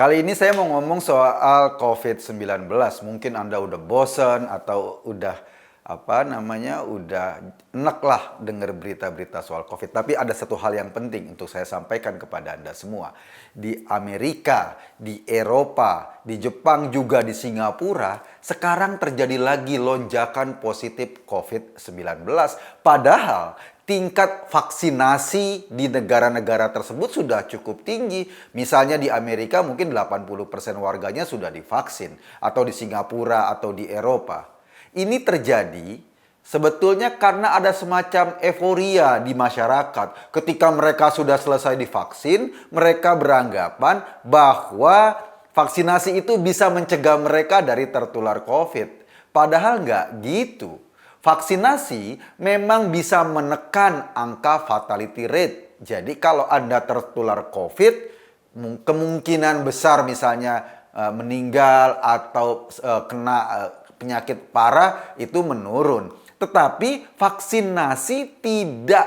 Kali ini saya mau ngomong soal COVID-19. Mungkin Anda udah bosen atau udah udah enek lah dengar berita-berita soal COVID. Tapi ada satu hal yang penting untuk saya sampaikan kepada Anda semua. Di Amerika, di Eropa, di Jepang, juga di Singapura, sekarang terjadi lagi lonjakan positif COVID-19. Padahal tingkat vaksinasi di negara-negara tersebut sudah cukup tinggi. Misalnya di Amerika mungkin 80% warganya sudah divaksin. Atau di Singapura atau di Eropa. Ini terjadi sebetulnya karena ada semacam euforia di masyarakat. Ketika mereka sudah selesai divaksin, mereka beranggapan bahwa vaksinasi itu bisa mencegah mereka dari tertular COVID. Padahal nggak gitu. Vaksinasi memang bisa menekan angka fatality rate. Jadi kalau Anda tertular COVID, kemungkinan besar misalnya meninggal atau kena penyakit parah itu menurun. Tetapi vaksinasi tidak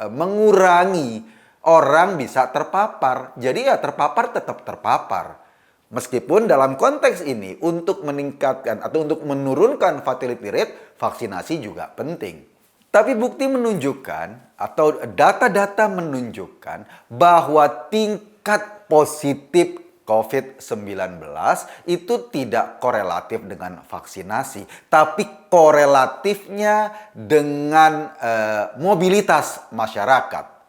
mengurangi orang bisa terpapar. Jadi ya terpapar tetap terpapar. Meskipun dalam konteks ini untuk meningkatkan atau untuk menurunkan fatality rate, vaksinasi juga penting. Tapi bukti menunjukkan atau data-data menunjukkan bahwa tingkat positif COVID-19 itu tidak korelatif dengan vaksinasi, tapi korelatifnya dengan mobilitas masyarakat.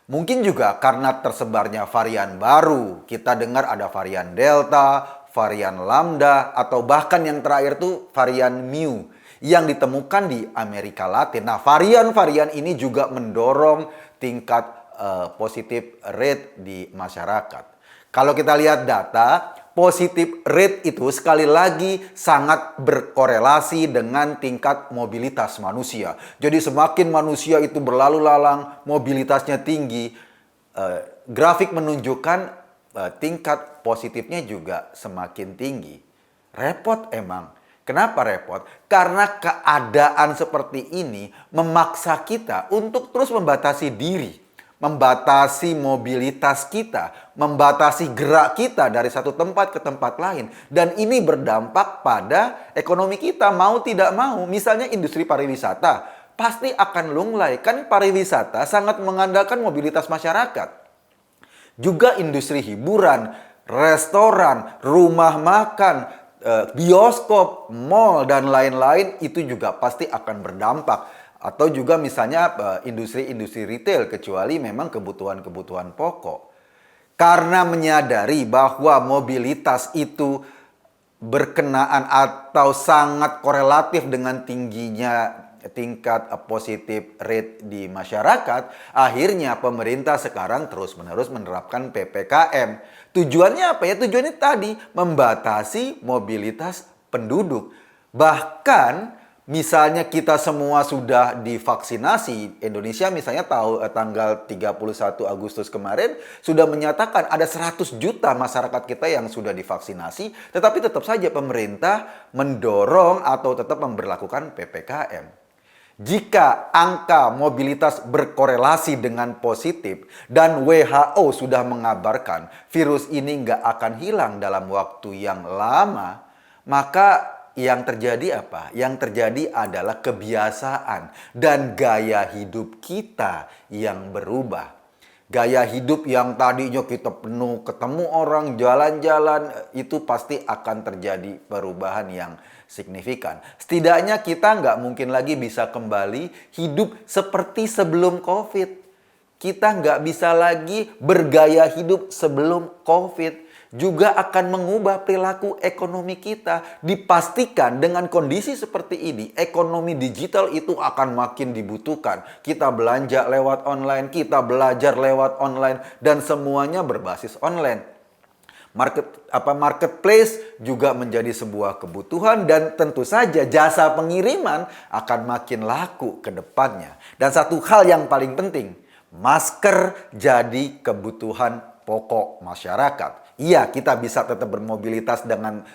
Mungkin juga karena tersebarnya varian baru. Kita dengar ada varian Delta, varian Lambda, atau bahkan yang terakhir tuh varian Mu yang ditemukan di Amerika Latin. Nah, varian-varian ini juga mendorong tingkat positif rate di masyarakat. Kalau kita lihat data, positif rate itu sekali lagi sangat berkorelasi dengan tingkat mobilitas manusia. Jadi semakin manusia itu berlalu lalang, mobilitasnya tinggi, grafik menunjukkan tingkat positifnya juga semakin tinggi. Repot emang. Kenapa repot? Karena keadaan seperti ini memaksa kita untuk terus membatasi diri. Membatasi mobilitas kita, membatasi gerak kita dari satu tempat ke tempat lain. Dan ini berdampak pada ekonomi kita, mau tidak mau. Misalnya industri pariwisata, pasti akan lunglai. Kan pariwisata sangat mengandalkan mobilitas masyarakat. Juga industri hiburan, restoran, rumah makan, bioskop, mall, dan lain-lain itu juga pasti akan berdampak. Atau juga misalnya industri-industri retail, kecuali memang kebutuhan-kebutuhan pokok. Karena menyadari bahwa mobilitas itu berkenaan atau sangat korelatif dengan tingginya tingkat positif rate di masyarakat, akhirnya pemerintah sekarang terus-menerus menerapkan PPKM. Tujuannya apa ya? Tujuannya tadi membatasi mobilitas penduduk. Bahkan misalnya kita semua sudah divaksinasi, Indonesia misalnya tanggal 31 Agustus kemarin sudah menyatakan ada 100 juta masyarakat kita yang sudah divaksinasi, tetapi tetap saja pemerintah mendorong atau tetap memberlakukan PPKM. Jika angka mobilitas berkorelasi dengan positif dan WHO sudah mengabarkan virus ini nggak akan hilang dalam waktu yang lama, maka yang terjadi apa? Yang terjadi adalah kebiasaan dan gaya hidup kita yang berubah. Gaya hidup yang tadinya kita penuh ketemu orang, jalan-jalan, itu pasti akan terjadi perubahan yang signifikan. Setidaknya kita nggak mungkin lagi bisa kembali hidup seperti sebelum COVID. Kita nggak bisa lagi bergaya hidup sebelum COVID. Juga akan mengubah perilaku ekonomi kita. Dipastikan dengan kondisi seperti ini, ekonomi digital itu akan makin dibutuhkan. Kita belanja lewat online, kita belajar lewat online, dan semuanya berbasis online. Marketplace juga menjadi sebuah kebutuhan, dan tentu saja jasa pengiriman akan makin laku ke depannya. Dan satu hal yang paling penting, masker jadi kebutuhan pokok masyarakat. Iya, kita bisa tetap bermobilitas dengan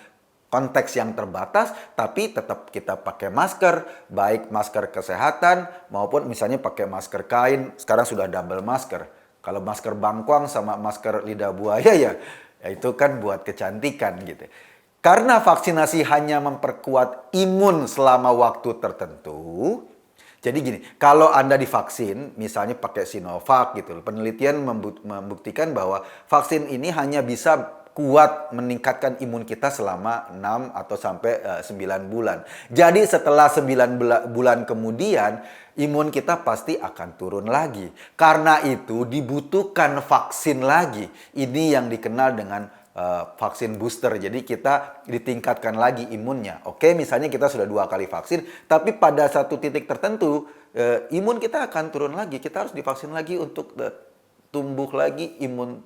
konteks yang terbatas, tapi tetap kita pakai masker, baik masker kesehatan maupun misalnya pakai masker kain. Sekarang sudah double masker. Kalau masker bangkuang sama masker lidah buaya ya Ya, itu kan buat kecantikan gitu. Karena vaksinasi hanya memperkuat imun selama waktu tertentu. Jadi gini, kalau Anda divaksin, misalnya pakai Sinovac gitu, penelitian membuktikan bahwa vaksin ini hanya bisa kuat meningkatkan imun kita selama 6 atau sampai 9 bulan. Jadi setelah 9 bulan kemudian, imun kita pasti akan turun lagi. Karena itu dibutuhkan vaksin lagi. Ini yang dikenal dengan vaksin booster. Jadi kita ditingkatkan lagi imunnya. Oke, misalnya kita sudah 2 kali vaksin, tapi pada satu titik tertentu imun kita akan turun lagi. Kita harus divaksin lagi untuk tumbuh lagi imun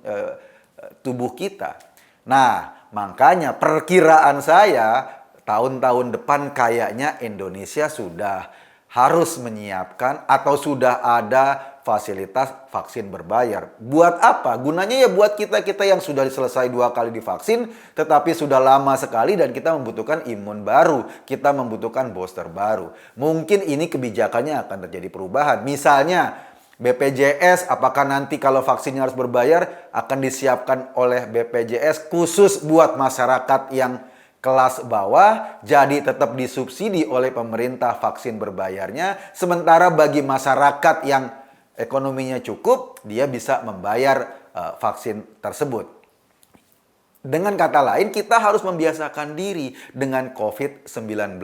tubuh kita. Nah, makanya perkiraan saya tahun-tahun depan kayaknya Indonesia sudah harus menyiapkan atau sudah ada fasilitas vaksin berbayar. Buat apa? Gunanya ya buat kita-kita yang sudah selesai 2 kali divaksin, tetapi sudah lama sekali dan kita membutuhkan imun baru. Kita membutuhkan booster baru. Mungkin ini kebijakannya akan terjadi perubahan. Misalnya, BPJS, apakah nanti kalau vaksinnya harus berbayar, akan disiapkan oleh BPJS khusus buat masyarakat yang kelas bawah, jadi tetap disubsidi oleh pemerintah vaksin berbayarnya. Sementara bagi masyarakat yang ekonominya cukup, dia bisa membayar vaksin tersebut. Dengan kata lain, kita harus membiasakan diri dengan COVID-19.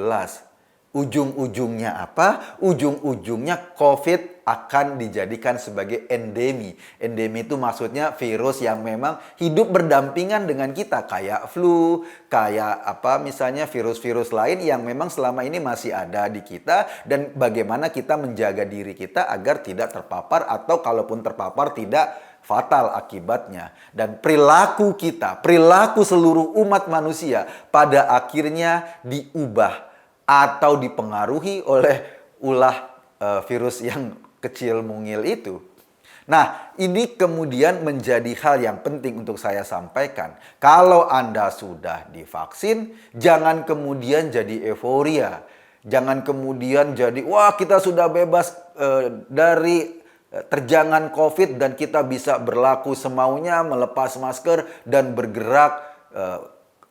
Ujung-ujungnya apa? Ujung-ujungnya COVID akan dijadikan sebagai endemi. Endemi itu maksudnya virus yang memang hidup berdampingan dengan kita. Kayak flu, kayak apa misalnya virus-virus lain yang memang selama ini masih ada di kita. Dan bagaimana kita menjaga diri kita agar tidak terpapar atau kalaupun terpapar tidak fatal akibatnya. Dan perilaku kita, perilaku seluruh umat manusia pada akhirnya diubah atau dipengaruhi oleh ulah virus yang kecil mungil itu. Nah, ini kemudian menjadi hal yang penting untuk saya sampaikan. Kalau Anda sudah divaksin, jangan kemudian jadi euforia. Jangan kemudian jadi, wah kita sudah bebas dari terjangan COVID dan kita bisa berlaku semaunya, melepas masker dan bergerak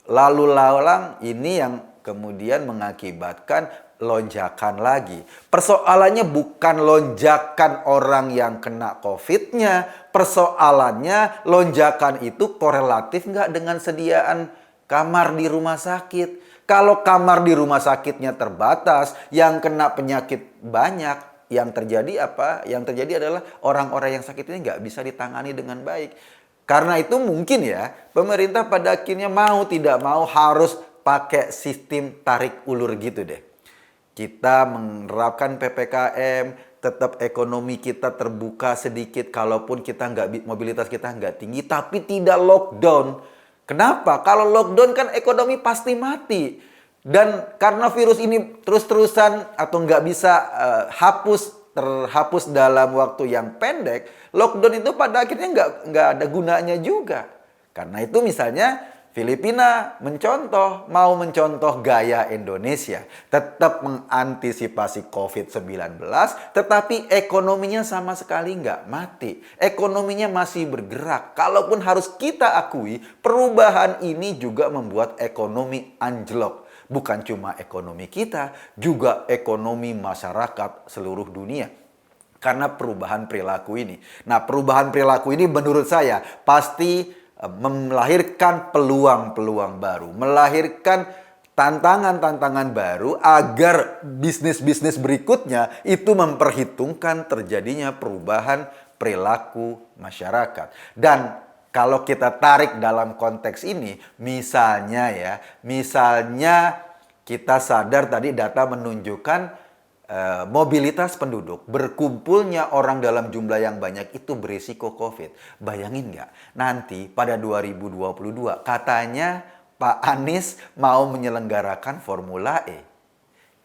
lalu lalang. Ini yang kemudian mengakibatkan lonjakan lagi. Persoalannya bukan lonjakan orang yang kena COVID-nya. Persoalannya lonjakan itu korelatif nggak dengan sediaan kamar di rumah sakit. Kalau kamar di rumah sakitnya terbatas, yang kena penyakit banyak, yang terjadi apa? Yang terjadi adalah orang-orang yang sakit ini nggak bisa ditangani dengan baik. Karena itu mungkin ya, pemerintah pada akhirnya mau tidak mau harus pakai sistem tarik ulur gitu deh. Kita menerapkan PPKM, tetap ekonomi kita terbuka sedikit, kalaupun kita mobilitas kita nggak tinggi, tapi tidak lockdown. Kenapa? Kalau lockdown kan ekonomi pasti mati. Dan karena virus ini terus-terusan atau nggak bisa terhapus dalam waktu yang pendek, lockdown itu pada akhirnya nggak ada gunanya juga. Karena itu misalnya Filipina mau mencontoh gaya Indonesia. Tetap mengantisipasi COVID-19, tetapi ekonominya sama sekali nggak mati. Ekonominya masih bergerak. Kalaupun harus kita akui, perubahan ini juga membuat ekonomi anjlok. Bukan cuma ekonomi kita, juga ekonomi masyarakat seluruh dunia. Karena perubahan perilaku ini. Nah, perubahan perilaku ini menurut saya pasti melahirkan peluang-peluang baru, melahirkan tantangan-tantangan baru agar bisnis-bisnis berikutnya itu memperhitungkan terjadinya perubahan perilaku masyarakat. Dan kalau kita tarik dalam konteks ini, misalnya kita sadar tadi data menunjukkan mobilitas penduduk, berkumpulnya orang dalam jumlah yang banyak itu berisiko COVID. Bayangin nggak? Nanti pada 2022 katanya Pak Anies mau menyelenggarakan Formula E.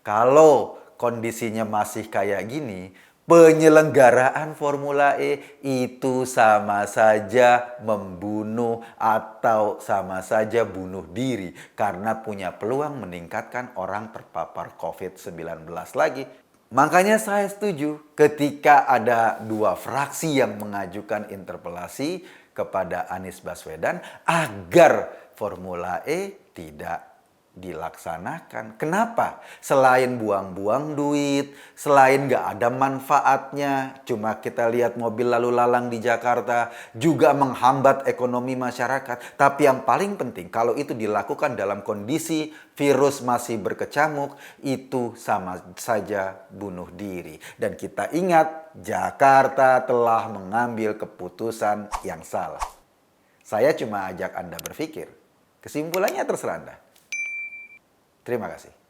Kalau kondisinya masih kayak gini, penyelenggaraan Formula E itu sama saja membunuh atau sama saja bunuh diri karena punya peluang meningkatkan orang terpapar COVID-19 lagi. Makanya saya setuju ketika ada 2 fraksi yang mengajukan interpelasi kepada Anies Baswedan agar Formula E tidak dilaksanakan. Kenapa? Selain buang-buang duit, selain nggak ada manfaatnya, cuma kita lihat mobil lalu lalang di Jakarta, juga menghambat ekonomi masyarakat. Tapi yang paling penting, kalau itu dilakukan dalam kondisi virus masih berkecamuk, itu sama saja bunuh diri. Dan kita ingat, Jakarta telah mengambil keputusan yang salah. Saya cuma ajak Anda berpikir. Kesimpulannya terserah Anda. Terima kasih.